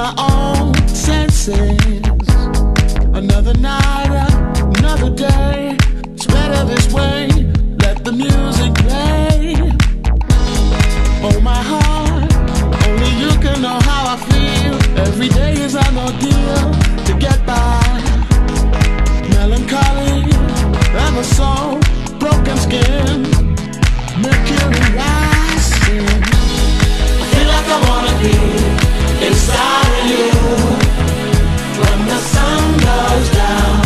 my own senses. Another night, another day. It's better this way. Let the music play. Oh my heart, only you can know how I feel. Every day is an ordeal to get by. Melancholy and a soul, broken skin, mercury rising. I feel like I wanna be inside of you when the sun goes down.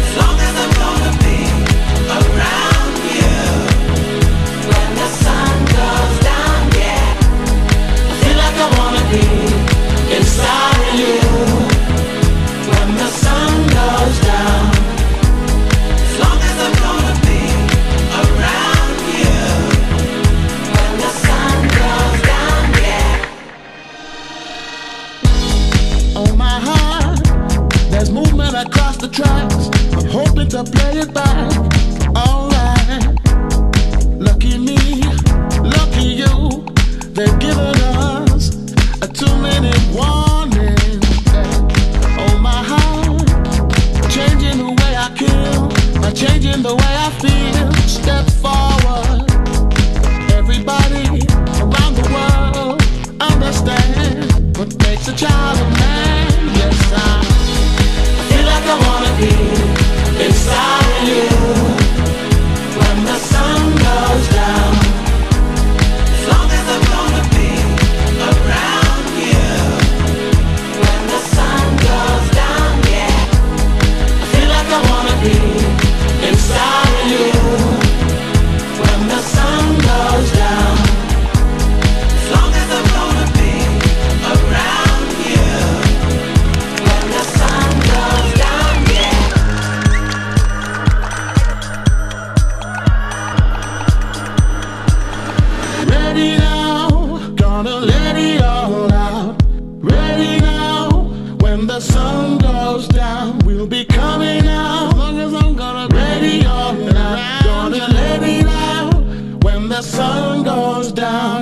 As long as I'm gonna be around you when the sun goes down, yeah. I feel like I wanna be inside of you when the sun goes down. As long as I'm gonna be around you when the sun goes down, yeah. On my heart, there's movement across the tracks. I'm hoping to play it back. Alright. Lucky me, lucky you. They've given us a 2-minute warning. Oh my heart, changing the way I kill, by changing the way I feel. Step forward. Everybody around the world understand what makes a child a man. Yes, I feel like I wanna be inside of you when the sun goes down. As long as I'm gonna be around you when the sun goes down, yeah. I feel like I wanna be inside of you when the sun goes down. As long as I'm gonna be around you when the sun goes down, yeah. Ready now, gonna let it all out. Ready now, when the sun goes down, we'll be coming out. As long as I'm gonna ready all out, gonna let it out when the sun goes down.